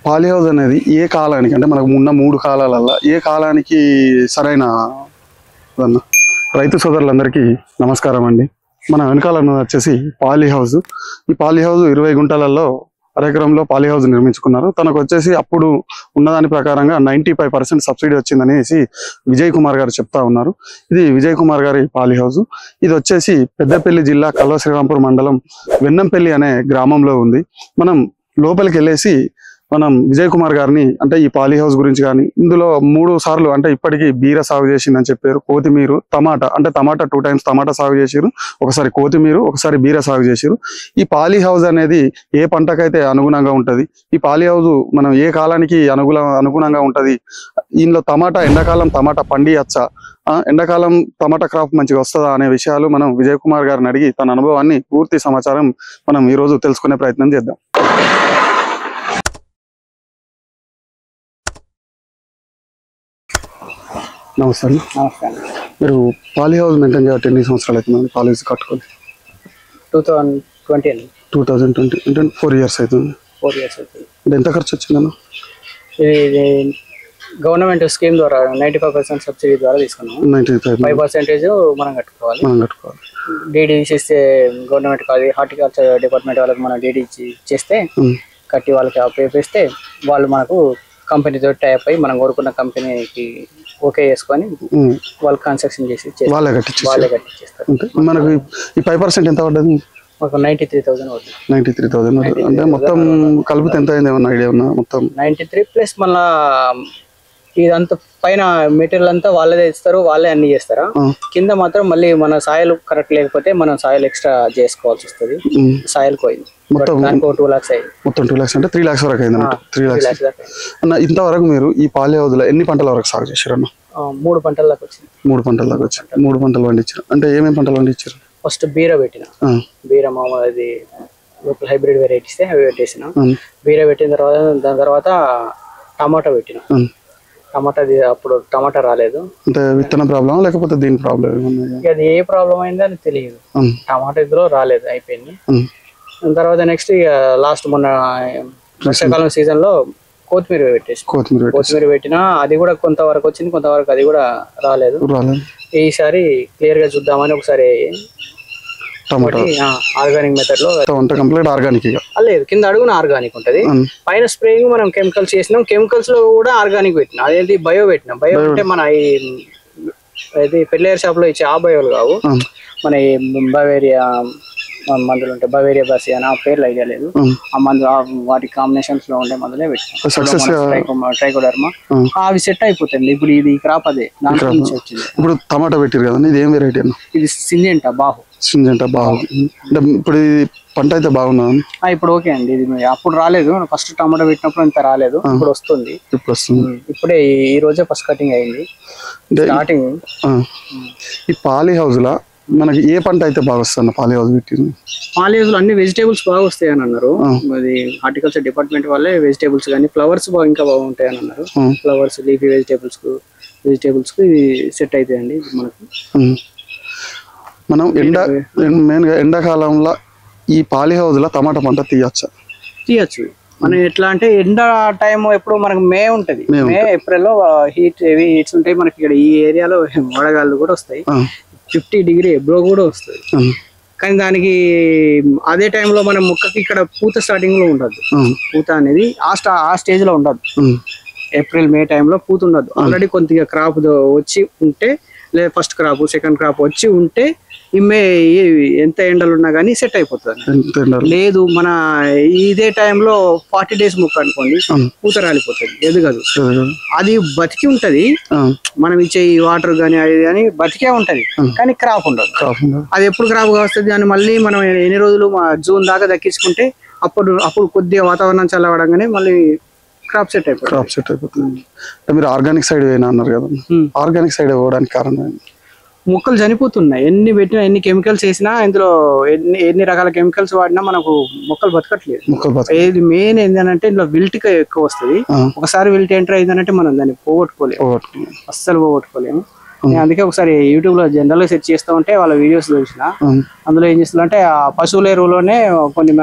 Poly house అనేది ఏ కాలానికి అంటే మనకు ఉన్న 3 కాలాలల్లో ఏ కాలానికి సరైన రైతు సోదరులందరికీ నమస్కారం అండి. మన వెనకాల వచ్చేసి పాలీ హౌస్. ఈ పాలీ హౌస్ 20 గుంటలలో అరెకరంలో పాలీ హౌస్ నిర్మించుకున్నారు. తనకు వచ్చేసి అప్పుడు ఉన్నదాని ప్రకారంగా 95% సబ్సిడీ వచ్చిందనేసి విజయ్ కుమార్ గారు చెప్తా ఉన్నారు. ఇది విజయ్ కుమార్ గారి పాలీ హౌస్. ఇది వచ్చేసి పెద్దపల్లి జిల్లా కల్వ శ్రీరాంపూర్ మండలం వెన్నంపల్లి అనే గ్రామంలో ఉంది. మనం లోపలికి వెళ్ళేసి మనం విజయ్ కుమార్ గారిని అంటే ఈ పాలీ హౌస్ గురించి కానీ ఇందులో 3 సార్లు అంటే ఇప్పటికీ బీర సాగు చేసిందని చెప్పారు. కొత్తిమీర టమాటా అంటే టమాటా 2 times టమాటా సాగు చేసారు, ఒకసారి కొత్తిమీర ఒకసారి బీర సాగు చేసారు. ఈ పాలీ హౌస్ అనేది ఏ పంటకైతే అనుగుణంగా ఉంటది, ఈ పాలీ హౌస్ మనం ఏ కాలానికి అనుగుణంగా ఉంటది, ఇందులో టమాటా ఎండాకాలం టమాటా పండియచ్చా, ఎండాకాలం టమాటా క్రాప్ మంచిగా వస్తుందా అనే విషయాలు మనం విజయ్ కుమార్ గారిని అడిగి తన అనుభవాన్ని పూర్తి సమాచారం మనం ఈ రోజు తెలుసుకునే ప్రయత్నం చేద్దాం. నమస్తే అండి. నమస్కారం. మీరు పాలీ హౌస్ మెయింటైన్ చేయాలి ఎన్ని సంవత్సరాలు అవుతుంది? పాలీ హౌస్ కట్టుకోవాలి 2020 అండి. 2020 అంటే 4 years అవుతుంది. 4 years అవుతుంది. అంటే ఎంత ఖర్చు వచ్చిందన్న? ఇది గవర్నమెంట్ స్కీమ్ ద్వారా 95% సబ్సిడీ ద్వారా తీసుకున్నాం. 5% మనం కట్టుకోవాలి. డీడీ చేస్తే గవర్నమెంట్ కాదు, హార్టికల్చర్ డిపార్ట్మెంట్ వాళ్ళకి మనం డీడీ చేస్తే కట్టి వాళ్ళకి అప్పేస్తే వాళ్ళు మనకు కంపెనీతో టైప్ అయ్యి మనం కోరుకున్న కంపెనీకి ఓకే చేసుకొని వాళ్ళు కన్స్ట్రక్షన్ చేసి వాళ్ళే కట్టించేస్తారు. మనకు ఈ 5% ఎంత పడ్డది? ఒక 93,000 అవుతుంది. 93,000 అంటే మొత్తం కలిపితే ఎంత అయింది ఏమన్నా ఐడియా ఉన్నా? మొత్తం 93 ప్లస్ మళ్ళా ఇదంతా పైన మెటీరియల్ అంతా వాళ్ళే ఇస్తారు, వాళ్ళే అన్ని చేస్తారా. కింద మాత్రం మళ్ళీ మన సాయిల్ కరెక్ట్ లేకపోతే మనం సాయిల్ ఎక్స్ట్రా చేసుకోవాల్సి వస్తుంది. సాయిల్ పోయింది మొత్తం 2 lakhs అయింది. మొత్తం 2 lakhs అంటే 3 lakhs వరకు అయింది. 3 lakhs అన్న. ఇంతవరకు మీరు ఈ పాలీ హౌస్ లో ఎన్ని పంటల వరకు సాగు చేశారు అన్న? 3 పంటల దాకా వచ్చింది. 3 పంటల దాకా వచ్చి 3 పంటలు పండించారు. అంటే ఏమేమి పంటలు పండించారు? ఫస్ట్ బీర పెట్టిన, బీర మామూలు అది లోకల్ హైబ్రిడ్ వెరైటీస్ అవి పెట్టేసిన. బీర పెట్టిన తర్వాత దాని తర్వాత టమాటా పెట్టిన. టమాటా అప్పుడు టమాటా రాలేదు. అంటే విత్తన ప్రాబ్లం లేకపోతే దీని ప్రాబ్లం? అది ఏ ప్రాబ్లం అయిందో అని తెలియదు. టమాటా ఇందులో రాలేదు, అయిపోయింది. తర్వాత నెక్స్ట్ ఇక లాస్ట్ మొన్న వర్షాకాలం సీజన్ లో కొత్తిమీర పెట్టేసి కొత్తిమీర పెట్టినా అది కూడా కొంతవరకు వచ్చింది, కొంతవరకు అది కూడా రాలేదు. ఈసారి క్లియర్ గా చూద్దామని ఒకసారి ఆర్గానిక్ మెథడ్ లో కంప్లీట్ ఆర్గానిక్ లేదు, కింద అడుగున ఆర్గానిక్ ఉంటది, పైన స్ప్రేయింగ్ మనం కెమికల్స్ చేసినాం. కెమికల్స్ లో కూడా ఆర్గానిక్ పెట్టినాం. అదేంటి బయో పెట్టినాం. బయో అంటే మన ఇది పెళ్ళేరు షాప్ లో ఇచ్చే ఆ బయోలు కావు, మన బవేరియా మందులు ఉంటాయి. బవేరియా బసి అని ఆ పేర్లు ఐడియా లేదు. ఆ మందు వాటి కాంబినేషన్స్ లో ఉండే మందులే పెట్టినాం. ట్రైకోడర్మా అవి సెట్ అయిపోతుంది. ఇప్పుడు ఇది క్రాప్ అదే దాంట్లో నుంచి వచ్చింది. ఇప్పుడు టమాటా పెట్టారు కదా, ఇది ఏం వెరైటీ అన్న? ఇది సింజెంటా బాహు. అంటే ఇప్పుడు పంట అయితే బాగున్నా? ఇప్పుడు ఓకే అండి. ఇది అప్పుడు రాలేదు, ఫస్ట్ టమాటా పెట్టినప్పుడు ఇంత రాలేదు, ఇప్పుడు వస్తుంది. ఇప్పుడే ఈ రోజే ఫస్ట్ కటింగ్ అయింది స్టార్టింగ్. ఈ పాలీ హౌస్ లా మనకి ఏ పంట అయితే బాగా వస్తుంది? పాలీ హౌస్ పెట్టింది. పాలీ హౌస్ లో అన్ని వెజిటేబుల్స్ బాగా వస్తాయి అని అన్నారు. అది హార్టికల్చర్ డిపార్ట్మెంట్ వాళ్ళే వెజిటేబుల్స్ కానీ ఫ్లవర్స్ ఇంకా బాగుంటాయి అని అన్నారు. ఫ్లవర్స్ లీఫీ వెజిటేబుల్స్ కు ఇది సెట్ అవుతాయండి మనకు. మనం మెయిన్ గా ఎండాకాలంలో ఈ పాలీ హౌస్ లో టమాటా పంట తీయచ్చు. మనం ఎట్లా అంటే ఎండ టైం ఎప్పుడు మనకు మే ఉంటది, మే ఏప్రిల్ లో హెవీ హీట్స్ ఉంటాయి మనకి. ఇక్కడ ఈ ఏరియాలో వడగాళ్ళు కూడా వస్తాయి, 50 degree ఎబ్రో కూడా వస్తుంది. కానీ దానికి అదే టైంలో మనం మొక్కకి ఇక్కడ పూత స్టార్టింగ్ లో ఉండదు. పూత అనేది ఆ స్టేజ్ లో ఉండదు. ఏప్రిల్ మే టైంలో పూత ఉండదు. ఆల్రెడీ కొద్దిగా క్రాప్ వచ్చి ఉంటే, లేదా ఫస్ట్ క్రాప్ సెకండ్ క్రాప్ వచ్చి ఉంటే మే ఎంత ఎండలు ఉన్నా కానీ సెట్ అయిపోతుంది. లేదు మన ఇదే టైంలో 40 days మొక్క అనుకోండి, పూత రాలిపోతుంది, ఎదుగదు. అది బతికి ఉంటది, మనం ఇచ్చే వాటర్ గానీ అది కానీ బతికే ఉంటది, కానీ క్రాప్ ఉండదు. అది ఎప్పుడు క్రాప్ వస్తుంది అని మళ్ళీ మనం ఎన్ని రోజులు జూన్ దాకా దక్కించుకుంటే అప్పుడు కొద్దిగా వాతావరణం చల్లవడంగానే మళ్ళీ క్రాప్ సెట్ అయిపోతుంది. మీరు ఆర్గానిక్ సైడ్ పోయినా అన్నారు కదా, ఆర్గానిక్ సైడ్ పోవడానికి కారణం? మొక్కలు చనిపోతున్నాయి. ఎన్ని పెట్టినా, ఎన్ని కెమికల్స్ వేసినా, ఇందులో ఎన్ని రకాల కెమికల్స్ వాడినా మనకు మొక్కలు బతకట్లేదు. ఏది మెయిన్ ఏంటంటే ఇందులో విల్ట్ ఎక్కువ వస్తుంది. ఒకసారి విల్ట్ ఎంటర్ అయిందంటే మనం దాన్ని అస్సలు పోగొట్టుకోలేము. నేను అందుకే ఒకసారి యూట్యూబ్ లో జనరల్ గా సెర్చ్ చేస్తా ఉంటే వాళ్ళ వీడియోస్ చూసిన, అందులో ఏం చేస్తుందంటే ఆ పశువుల ఎరువులోనే కొన్ని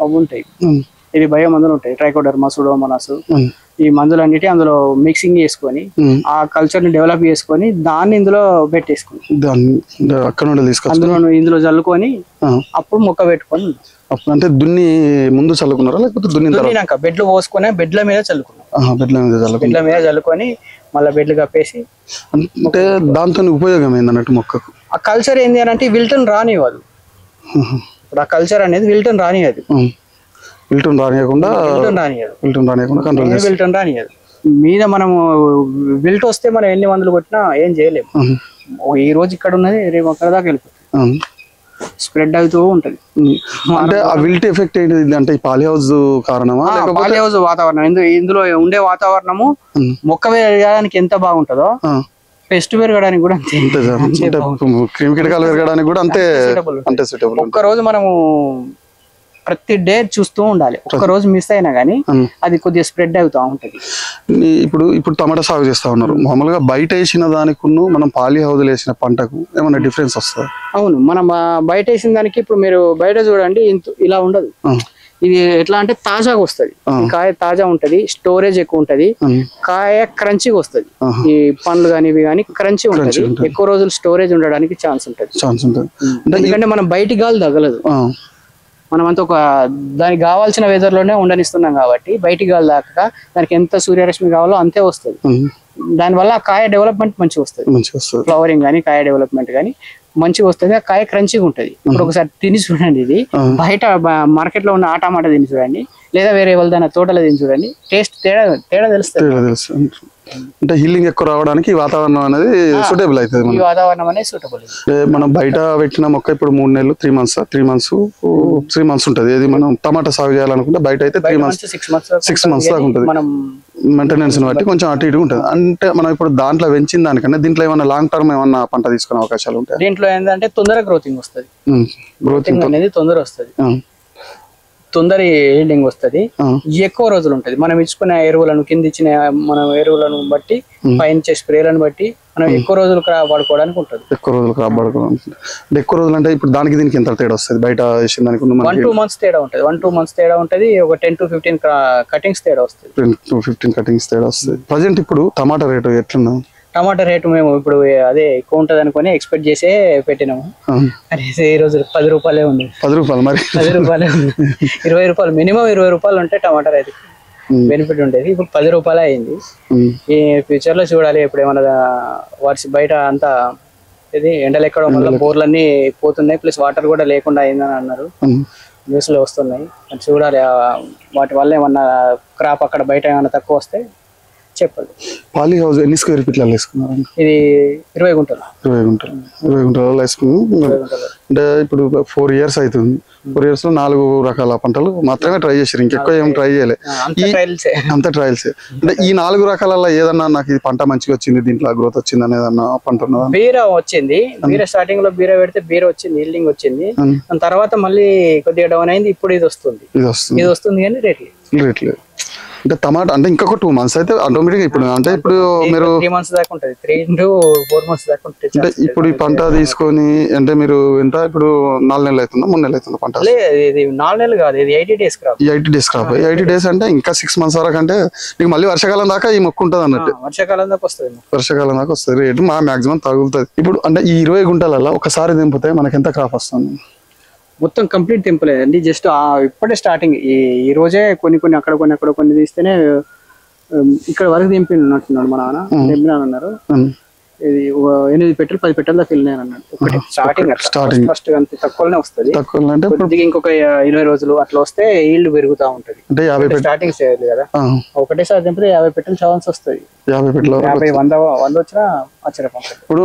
అవి ఉంటాయి, ఇది బయో మందులు ఉంటాయి, ట్రైకోడర్మా, సూడోమోనాస్, ఈ మందులన్నిటి అందులో మిక్సింగ్ చేసుకొని ఆ కల్చర్ ని డెవలప్ చేసుకొని దాన్ని ఇందులో పెట్టేసుకుని ఇందులో చల్లుకొని అప్పుడు మొక్క పెట్టుకొని. అంటే దున్ని ముందు చల్లుకున్నారా లేకపోతే దున్నినాక బెడ్లు పోసుకొని బెడ్ల మీద చల్లుకున్నాం. బెడ్ల మీద చల్లుకొని మళ్ళీ బెడ్లు కప్పేసి. అంటే దాంతో ఉపయోగం ఏందన్నట్టు మొక్కకు? ఆ కల్చర్ ఏంది అని అంటే విల్టన్ రానివ్వదు. ఇప్పుడు ఆ కల్చర్ అనేది విల్టన్ రానియదు. విల్టన్ రానియకుండా విల్టన్ రానియదు. మీద మనము విల్ట్ వస్తే మనం ఎన్ని మందులు కొట్టినా ఏం చేయలేము. ఈ రోజు ఇక్కడ ఉన్నది రేపు అక్కడ దాకా వెళ్ళిపోతుంది, స్ప్రెడ్ అవుతూ ఉంటది. అంటే ఆ విల్ట్ ఎఫెక్ట్ ఏంటి అంటే పాలీ హౌస్ కారణమా? పాలీ హౌస్ వాతావరణం, ఇందులో ఉండే వాతావరణము మొక్క పెరగడానికి ఎంత బాగుంటుందో పెస్ట్ పెరగడానికి కూడా అంతే, క్రిమి కీటకాలు పెరగడానికి కూడా అంతే సూటబుల్. ఒక్క రోజు మనము ప్రతి డే చూస్తూ ఉండాలి. ఒక్క రోజు మిస్ అయినా గానీ అది కొద్దిగా స్ప్రెడ్ అవుతా ఉంటది. ఇప్పుడు టమాటా సాగు చేస్తా ఉన్నారు, మామూలుగా బయట వేసిన దానికి మనం పాలీ హౌస్ వేసిన పంటకు ఏమైనా డిఫరెన్స్ వస్తుంది? అవును, మనం బయట వేసిన దానికి ఇప్పుడు మీరు బయట చూడండి ఇలా ఉండదు. ఇది ఎట్లా అంటే తాజాగా వస్తుంది, కాయ తాజా ఉంటది, స్టోరేజ్ ఎక్కువ ఉంటది, కాయ క్రంచిగా వస్తుంది. ఈ పండ్లు కానీ ఇవి కానీ క్రంచి ఉంటది, ఎక్కువ రోజులు స్టోరేజ్ ఉండడానికి ఛాన్స్ ఉంటది. ఎందుకంటే మనం బయటి గాలి తగలదు, మనం అంతా ఒక దానికి కావాల్సిన వెదర్ లోనే ఉండనిస్తున్నాం కాబట్టి బయటికి గాలి దాకా దానికి ఎంత సూర్యరశ్మి కావాలో అంతే వస్తుంది. దానివల్ల ఆ కాయ డెవలప్మెంట్ మంచిగా వస్తుంది, ఫ్లవరింగ్ కానీ కాయ డెవలప్మెంట్ కానీ మంచిగా వస్తుంది. ఆ కాయ క్రంచిగా ఉంటది. ఇప్పుడు ఒకసారి తిని చూడండి, ఇది బయట మార్కెట్ లో ఉన్న ఆ టమాటా తిని చూడండి, లేదా వేరే వాళ్ళ తోటలో తిని చూడండి, టేస్ట్ తేడా తెలుస్తుంది. అంటే హీలింగ్ ఎక్కువ రావడానికి వాతావరణం అనేది సూటబుల్ అవుతుంది. ఈ వాతావరణం అనేది సూటబుల్. మనం బయట పెట్టిన మొక్క ఇప్పుడు 3 నెలలు 3 మంత్స్ ఉంటది. ఇది మనం టమాటా సాగు చేయాలనుకుంటే బయట అయితే 3 మంత్స్ 6 మంత్స్ దాకా ఉంటుంది. మెయింటెనెన్స్ బట్టి కొంచెం అటు ఇటు ఉంటుంది. అంటే మనం ఇప్పుడు దాంట్లో పెంచిన దానికన్నా దీంట్లో ఏమన్నా లాంగ్ టర్మ్ ఏమన్నా పంట తీసుకునే అవకాశాలు ఉంటాయి? దీంట్లో ఏంటంటే తొందరగా గ్రోతింగ్ వస్తుంది, గ్రోతింగ్ అనేది తొందర వస్తుంది, తొందర హీల్డింగ్ వస్తుంది, ఎక్కువ రోజులు ఉంటది. మనం ఇచ్చుకునే ఎరువులను కింద ఇచ్చిన మనం ఎరువులను బట్టి పైన స్ప్రేలను బట్టి మనం ఎక్కువ రోజులు వాడుకోవడానికి ఉంటుంది. ఎక్కువ రోజులు కాపాడుకోవడానికి ఎక్కువ రోజులు అంటే ఇప్పుడు దానికి దీనికి ఎంత తేడా వస్తుంది? బయట వేసిన దానికి 1-2 months తేడా ఉంటుంది. 1-2 months తేడా ఉంటుంది. ఒక 10-15 కటింగ్స్ తేడా వస్తుంది. 10-15 కటింగ్స్ తేడా వస్తుంది. ప్రజెంట్ ఇప్పుడు టమాటా రేటు ఎట్లున్నా? టమాటా రేటు మేము ఇప్పుడు అదే ఎక్కువ ఉంటది అనుకుని ఎక్స్పెక్ట్ చేసే పెట్టినాము. ఈ రోజు 10 రూపాయలే ఉంది. 10 రూపాయలు మరి 10 రూపాయలే ఉంది. 20 రూపాయలు మినిమం 20 రూపాయలు ఉంటే టమాటా రైతు బెనిఫిట్ ఉండేది. ఇప్పుడు 10 రూపాయలే అయింది. ఈ ఫ్యూచర్ లో చూడాలి ఎప్పుడు ఏమన్నా బయట అంతా ఇది ఎండలు ఎక్కడం వల్ల బోర్లన్నీ పోతున్నాయి, ప్లస్ వాటర్ కూడా లేకుండా అయిందని అన్నారు, న్యూస్ లో వస్తున్నాయి. చూడాలి వాటి వల్ల ఏమన్నా క్రాప్ అక్కడ బయట ఏమన్నా తక్కువ వస్తే చెప్పండి. పాలీ హౌస్ ఎన్ని స్క్వేర్ ఫీట్లలో వేసుకున్నారు? ఇది 20 గుంటలు. 20 గుంటలలో వేసుకున్నాం. అంటే ఇప్పుడు 4 years అవుతుంది. 4 years లో 4 రకాల పంటలు మాత్రమే ట్రై చేశారు, ఇంకెక్కువ ఏం ట్రై చేయలే, అంత ట్రయల్స్. అంటే ఈ 4 రకాలలో ఏదన్నా నాకు ఇది పంట మంచిగా వచ్చింది, దీంట్లో గ్రోత్ వచ్చింది అనేది ఏదన్నా పంట ఉన్నదా? బీర వచ్చింది. బీర స్టార్టింగ్ లో బీర పెడితే బీర వచ్చింది, హీల్డింగ్ వచ్చింది. దాని తర్వాత మళ్ళీ కొద్దిగా డౌన్ అయింది. ఇప్పుడు ఇది వస్తుంది కానీ రేట్ లేదు. అంటే టమాటా అంటే ఇంకొక 2 months అయితే ఆటోమేటిక్ ఇప్పుడు అంటే ఇప్పుడు మీరు 3 months దాకా ఉంటుంది, 3-4 months దాకా ఉంటుంది. అంటే ఇప్పుడు ఈ పంట తీసుకొని అంటే మీరు ఎంత ఇప్పుడు 4 నెలలు అవుతుందా 3 నెలలు అవుతుందా పంట? ఇది 4 నెలలు కాదు, ఇది 80 days crop. 80 days crop. 80 days అంటే ఇంకా 6 months వరకు, అంటే మీకు మళ్ళీ వర్షాకాలం దాకా ఈ మొక్క ఉంటుంది అన్నట్టు. వర్షాకాలం దాకా వస్తుంది రేటు మాక్సిమం తగులుతుంది. ఇప్పుడు అంటే ఈ 20 గుంటలలో ఒకసారి దింపితే మనకి ఎంత క్రాప్ వస్తుంది? మొత్తం కంప్లీట్ తెంపలేదండి, జస్ట్ ఇప్పుడే స్టార్టింగ్. ఈ రోజే కొన్ని అక్కడ కొన్ని తీస్తేనే ఇక్కడ వరకు దింపినట్టున్నాడు మా నాన్న. తెంపినానన్నారు. ఇది 8 పెట్టెలు 10 పెట్టెల దాకా వెళ్ళినాను అన్నాడు. ఒకటి స్టార్టింగ్ ఫస్ట్ అంత తక్కువనే వస్తుంది. కొద్దిగా ఇంకొక 20 రోజులు అట్లా వస్తే ఈల్డ్ పెరుగుతా ఉంటది. అంటే 50 స్టార్టింగ్ చేయాలి కదా, ఒకటేసారి తెంపితే 50 పెట్టెలు ఛాన్స్ వస్తుంది. 50 పెట్టెలు 100 వచ్చినా ఆశ్చర్యపోతారు. ఇప్పుడు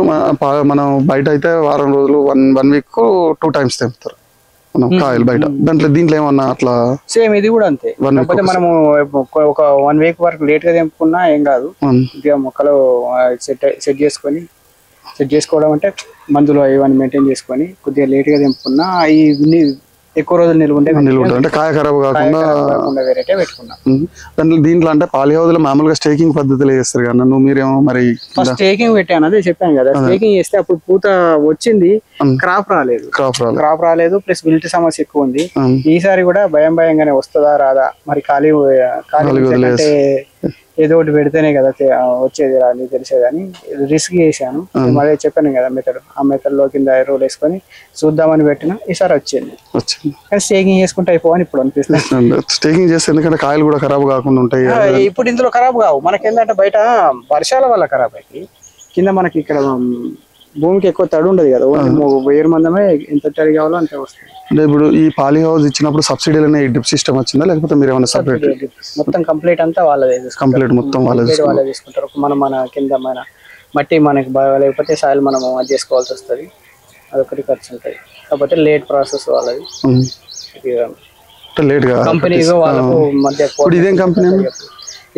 మనం బయట అయితే వారం రోజులు 1 week 2 times తెంపుతారు మనం కాయలు బయట. దీంట్లో ఏమన్నా అట్లా సేమ్ ఇది కూడా అంతే. కాకపోతే మనము ఒక 1 week వరకు లేట్ గా తెంపుకున్నా ఏం కాదు. మొక్కలు సెట్ చేసుకోవడం అంటే మందులు ఇవన్నీ మెయింటైన్ చేసుకొని కొద్దిగా లేట్ గా తెంపుకున్నా ఈ ఎక్కువ రోజులు నిల్వ ఉంటే అంటే కాయ ఖరాబ్ కాకుండా వెరైటీ పెట్టుకున్నాం. దాంట్లో దీంట్లో అంటే పాలి హౌస్ లో మామూలుగా స్టేకింగ్ పద్ధతిలో చేస్తారు కదా, నువ్వు మీరేమో మరి ఫస్ట్ స్టేకింగ్ పెట్టాను, అదే చెప్పాను కదా. స్టేకింగ్ చేస్తే అప్పుడు పూత వచ్చింది, క్రాప్ రాలేదు, ప్లస్ విల్ట్ సమస్య ఎక్కువ ఉంది. ఈసారి కూడా భయంగానే వస్తుందా రాదా, మరి ఖాళీ అంటే ఏదో ఒకటి పెడితేనే కదా వచ్చేది రాని తెలిసేదని రిస్క్ చేశాను. అదే చెప్పాను కదా మెథడ్, ఆ మెథడ్ లో కింద రోల్ వేసుకొని చూద్దామని పెట్టిన, ఈసారి వచ్చింది. కానీ స్టేకింగ్ చేసుకుంటే అయిపోవని ఇప్పుడు అనిపిస్తుంది. స్టేకింగ్ చేస్తే ఎందుకంటే కాయలు కూడా ఖరాబ్ కాకుండా ఉంటాయి. ఇప్పుడు ఇందులో ఖరాబ్ కావు, మనకి ఏంటంటే బయట వర్షాల వల్ల ఖరాబ్ అయ్యి కింద మనకి ఇక్కడ భూమికి ఎక్కువ తడి ఉండదు కదా, వేరు మందమే ఎంత తడి కావాలో అంతే వస్తుంది. అంటే ఇప్పుడు ఈ పాలి హౌస్ ఇచ్చినప్పుడు సబ్సిడీలోనే డ్రిప్ సిస్టమ్ వచ్చిందా, లేకపోతే మీరు ఏమైనా సపరేట్? మొత్తం కంప్లీట్ అంతా వాళ్ళదే, కంప్లీట్ మొత్తం వాళ్ళే తీసుకుంటారు. మన కింద మన మట్టి మనకి బాగా లేకపోతే సాయిల్ మనం అది చేసుకోవాల్సి వస్తుంది, అదొకటి ఖర్చు ఉంటుంది. కాకపోతే లేట్ ప్రాసెస్ వాళ్ళది, లేట్ గా కంపెనీ వాళ్ళకు మధ్య. ఇదేం కంపెనీ?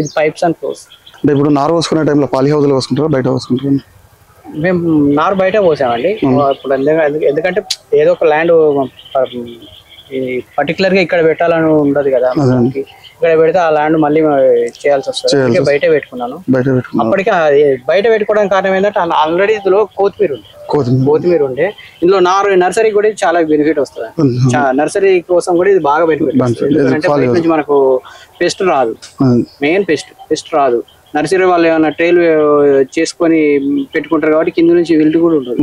ఇది పైప్స్ అండ్ ఫ్లోస్. అంటే ఇప్పుడు నారు పోసుకునే టైంలో పాలి హౌస్ లో పోసుకుంటారా బయట పోసుకుంటారా? మేము నారు బయట పోసామండి. ఇప్పుడు ఎందుకంటే ఏదో ఒక ల్యాండ్ పర్టికులర్ గా ఇక్కడ పెట్టాలని ఉండదు కదా, ఇక్కడ పెడితే ఆ ల్యాండ్ మళ్ళీ చేయాల్సి వస్తుంది, బయట పెట్టుకున్నాను. అప్పటికే బయట పెట్టుకోవడానికి కారణం ఏంటంటే ఆల్రెడీ ఇందులో కొత్తిమీర ఉండే, ఇందులో నర్సరీ కూడా చాలా బెనిఫిట్ వస్తుంది. నర్సరీ కోసం కూడా ఇది బాగా బెనిఫిట్ వస్తుంది. ఎందుకంటే బయట నుంచి మనకు పెస్ట్ రాదు, మెయిన్ పెస్ట్ రాదు. నర్సరీ వాళ్ళు ఏమైనా ట్రైల్ చేసుకొని పెట్టుకుంటారు కాబట్టి కింద నుంచి విల్ట్ కూడా ఉంటుంది.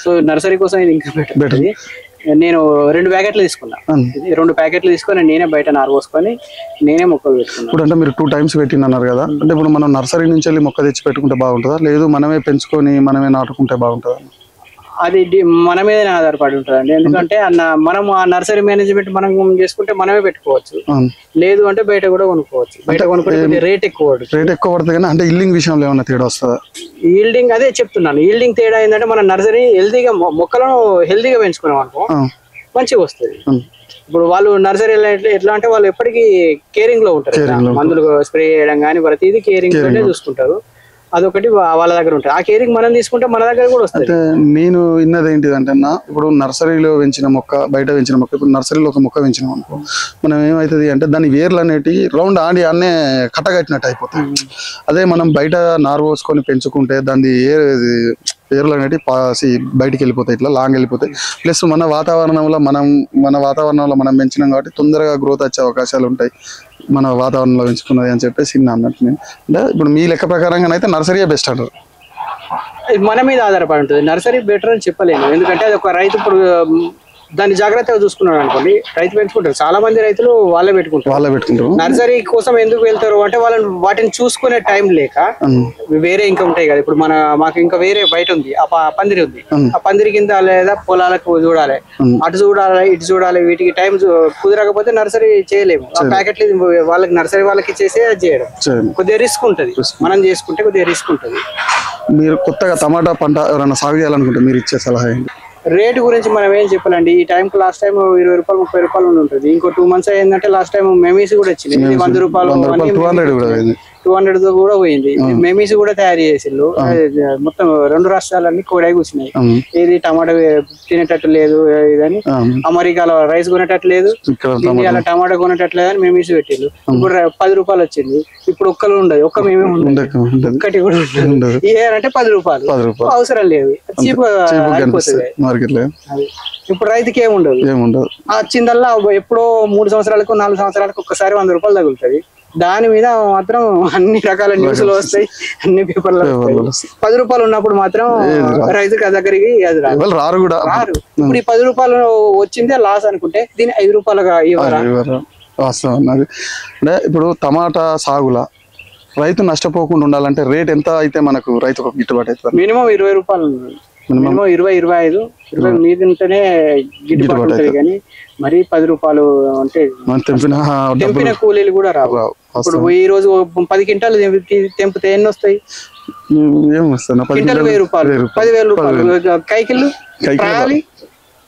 సో నర్సరీ కోసం ఇది ఇంకా బెటర్. నేను 2 ప్యాకెట్లు తీసుకున్నా, 2 ప్యాకెట్లు తీసుకొని నేనే బయట నారు పోసుకొని నేనే మొక్కలు పెట్టుకున్నాను. ఇప్పుడు అంటే మీరు 2 టైమ్స్ పెట్టినన్నారు కదా, అంటే ఇప్పుడు మనం నర్సరీ నుంచి వెళ్ళి మొక్క తెచ్చి పెట్టుకుంటే బాగుంటుందా, లేదు మనమే పెంచుకొని మనమే నాటుకుంటే బాగుంటుందా? అది మన మీదనే ఆధారపడి ఉంటుందండి. ఎందుకంటే మనం ఆ నర్సరీ మేనేజ్మెంట్ మనం చేసుకుంటే మనమే పెట్టుకోవచ్చు, లేదు అంటే బయట కూడా కొనుక్కోవచ్చు. బయట కొనుక్కుంటే రేట్ ఎక్కువ పడుతుంది కానీ అంటే ఈల్డింగ్ విషయంలో ఏమైనా తేడా వస్తుందా? ఈల్డింగ్ అదే చెప్తున్నాను, ఈల్డింగ్ తేడా ఏంటంటే మన నర్సరీ హెల్తీగా మొక్కలను హెల్తీగా పెంచుకున్నాం అనుకో మంచిగా వస్తుంది. ఇప్పుడు వాళ్ళు నర్సరీలో ఎట్లా అంటే వాళ్ళు ఎప్పటికీ కేరింగ్ లో ఉంటారు, మందులు స్ప్రే చేయడం కానీ ప్రతిదీ కేరింగ్ లోనే చూసుకుంటారు. అదొకటి వాళ్ళ దగ్గర ఉంటుంది. ఆ కేరింగ్ మనం తీసుకుంటే మన దగ్గర కూడా వస్తుంది. నేను విన్నది ఏంటిదంటే ఇప్పుడు నర్సరీలో పెంచిన మొక్క బయట పెంచిన మొక్క, ఇప్పుడు నర్సరీలో ఒక మొక్క పెంచినాం అనుకో, మనం ఏమవుతుంది అంటే దాని వేర్లు అనేటివి రౌండ్ ఆడి అన్నే కట్టగట్టినట్టు అయిపోతాయి. అదే మనం బయట నారు పోసుకొని పెంచుకుంటే దాని వేర్లు అనేవి బయటికి వెళ్ళిపోతాయి, ఇట్లా లాంగ్ వెళ్ళిపోతాయి. ప్లస్ మన వాతావరణంలో మనం పెంచినాం కాబట్టి తొందరగా గ్రోత్ వచ్చే అవకాశాలు ఉంటాయి మన వాతావరణంలో పెంచుకున్నది అని చెప్పేసి అన్నట్టు. నేను అంటే ఇప్పుడు మీ లెక్క ప్రకారంగా అయితే నర్సరీయే బెస్ట్ అంటారు. మన మీద ఆధారపడి ఉంటుంది, నర్సరీ బెటర్ అని చెప్పలేను. ఎందుకంటే అది ఒక రైతు ఇప్పుడు దాన్ని జాగ్రత్తగా చూసుకున్నాడు అనుకోండి, రైతు పెంచుకుంటారు. చాలా మంది రైతులు వాళ్ళే పెట్టుకుంటారు. నర్సరీ కోసం ఎందుకు వెళ్తారు అంటే వాటిని చూసుకునే టైం లేక వేరే ఇంకా ఉంటాయి కదా. ఇప్పుడు మాకు ఇంకా వేరే బయట ఉంది, ఆ పందిరి ఉంది, ఆ పందిరి కింద లేదా పొలాలకు చూడాలి, అటు చూడాలి ఇటు చూడాలి, వీటికి టైం కుదరకపోతే నర్సరీ చేయలేము. ఆ ప్యాకెట్లు వాళ్ళకి నర్సరీ వాళ్ళకి ఇచ్చేసి అది చేయడం కొద్దిగా రిస్క్ ఉంటుంది. మనం చేసుకుంటే కొద్దిగా రిస్క్ ఉంటుంది. మీరు కొత్తగా టమాటా పంట ఎవరైనా సాగు చేయాలనుకుంటే మీరు ఇచ్చే సలహా ఏంటి? రేటు గురించి మనం ఏం చెప్పాలండి. ఈ టైంకి లాస్ట్ టైం 20 రూపాయలు 30 రూపాయలు ఉంటుంది. ఇంకో 2 months అయ్యిందంటే లాస్ట్ టైం మెమీస్ కూడా వచ్చింది, 100 రూపాయలు 200 కూడా పోయింది. మెమీస్ కూడా తయారు చేసిండ్రు. మొత్తం 2 రాష్ట్రాలన్నీ కోడై కూర్చున్నాయి. ఏది టమాటా తినేటట్టు లేదు, ఇదని అమెరికాలో రైస్ కొనేటట్టు లేదు, ఇండియాలో టమాటా కొనేటట్టు లేదని మెమీస్ పెట్టిండ్రు. ఇప్పుడు 10 రూపాయలు వచ్చింది. ఇప్పుడు ఒక్కలు ఉండదు, ఒక్క మేమే ఉండదు, ఒక్కటి కూడా ఉండదు. అంటే 10 రూపాయలు అవసరం లేదు, చీప్ అయిపోతుంది. ఇప్పుడు రైతుకి ఏముండదు, వచ్చిందల్లా ఎప్పుడో 3 సంవత్సరాలకు 4 సంవత్సరాలకు ఒక్కసారి 100 రూపాయలు తగులుతుంది. దాని మీద మాత్రం అన్ని రకాల న్యూస్లు వస్తాయి, అన్ని పేపర్లు వస్తాయి. 10 రూపాయలు ఉన్నప్పుడు మాత్రం రైతు దగ్గరికి అది రారు. ఇప్పుడు ఈ 10 రూపాయలు వచ్చిందే లాస్ అనుకుంటే దీన్ని 5 రూపాయలుగా ఇవ్వరు. అంటే ఇప్పుడు టమాటా సాగుల రైతు నష్టపోకుండా ఉండాలంటే రేట్ ఎంత అయితే మనకు రైతుకు గిట్టుబాటు అవుతుంది? మినిమం 20 రూపాయలు, మినిమం 20-25 మీద ఉంటేనే గిట్టుబాటు ఉంటుంది. కానీ మరి 10 రూపాయలు అంటే తెంపిన కూలీలు కూడా రావు. ఇప్పుడు ఈ రోజు 10 క్వింటాలు తెంపితే ఎన్ని వస్తాయి? క్వింటాలు 1000 రూపాయలు, 10,000 రూపాయలు. కైకిళ్ళు ట్రాలీ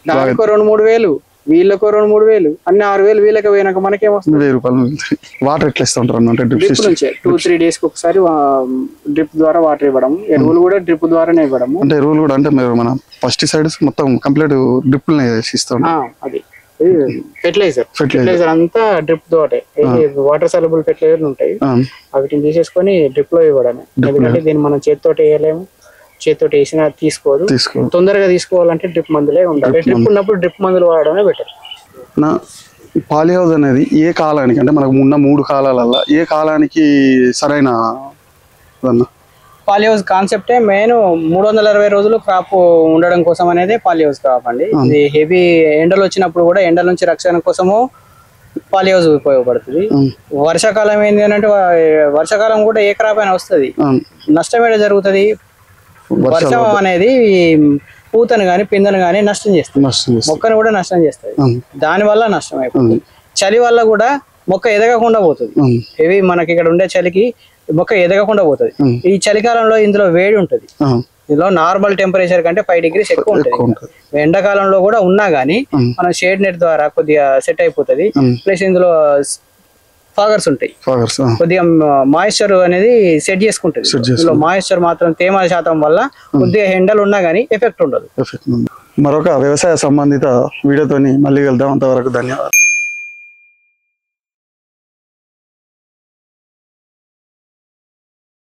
దానికో 2-3 వేలు, వీళ్ళకో 2-3 వేలు, అన్ని 6,000 వీళ్ళకి పోయినాక మనకేమొస్తుంది? 1000 రూపాయలు. వాటర్ ఎట్లా ఇస్తూ ఉంటారు అంటే డ్రిప్ నుంచే 2-3 డేస్ కి ఒకసారి డ్రిప్ ద్వారా వాటర్ ఇవ్వడం, ఎరువులు కూడా డ్రిప్ ద్వారానే ఇవ్వడం. అంటే ఎరువులు కూడా అంటే మీరు మన పెస్టిసైడ్స్ మొత్తం కంప్లీట్ డ్రిప్ ఇస్తాం. అది ఫెర్టిలైజర్ అంతా డ్రిప్ తోటే వాటర్ సాల్యుబుల్ ఫెర్టిలైజర్ ఉంటాయి వాటిని తీసేసుకొని డ్రిప్ లో ఇవ్వడమే. ఎందుకంటే దీన్ని మనం చేతితోటి వేయలేము, చేతితోటి వేసినా తీసుకోదు. తొందరగా తీసుకోవాలంటే డ్రిప్ మందులే ఉండాలి. డ్రిప్ ఉన్నప్పుడు డ్రిప్ మందులు వాడడమే బెటర్. పాలీ హౌస్ అనేది ఏ కాలానికి అంటే మనకు ఉన్న 3 కాలాలల్లో ఏ కాలానికి సరైన పాలీ హౌస్ కాన్సెప్టే మెయిన్ 360 రోజులు క్రాప్ ఉండడం కోసం అనేది పాలీ హౌస్ క్రాప్ అండి. ఇది హెవీ ఎండలు వచ్చినప్పుడు కూడా ఎండల నుంచి రక్షణ కోసము పాలీ హౌస్ ఉపయోగపడుతుంది. వర్షాకాలం ఏంటి అంటే వర్షాకాలం కూడా ఏ క్రాప్ అయినా వస్తుంది, నష్టం ఏడ జరుగుతుంది. వర్షం అనేది పూతను గాని పిందెను గాని నష్టం చేస్తుంది, మొక్కను కూడా నష్టం చేస్తుంది. దాని వల్ల నష్టం అయిపోతుంది. చలి వల్ల కూడా మొక్క ఎదగకుండా పోతుంది. హెవీ మనకి ఇక్కడ ఉండే చలికి మొక్క ఎదగకుండా పోతుంది. ఈ చలికాలంలో ఇందులో వేడి ఉంటుంది. ఇందులో నార్మల్ టెంపరేచర్ కంటే 5 degrees ఎక్కువ ఉంటుంది. ఎండాకాలంలో కూడా ఉన్నా గానీ మనం షేడ్ నెట్ ద్వారా కొద్దిగా సెట్ అయిపోతుంది. ప్లస్ ఇందులో ఫాగర్స్ ఉంటాయి, కొద్దిగా మాయిశ్చర్ అనేది సెట్ చేసుకుంటుంది. ఇందులో మాయిశ్చర్ మాత్రం తేమ శాతం వల్ల కొద్దిగా ఎండలు ఉన్నా గానీ ఎఫెక్ట్ ఉండదు. మరొక వ్యవసాయ సంబంధిత వీడియోతోని మళ్ళీ వెళ్దాం. అంతవరకు ధన్యవాదాలు.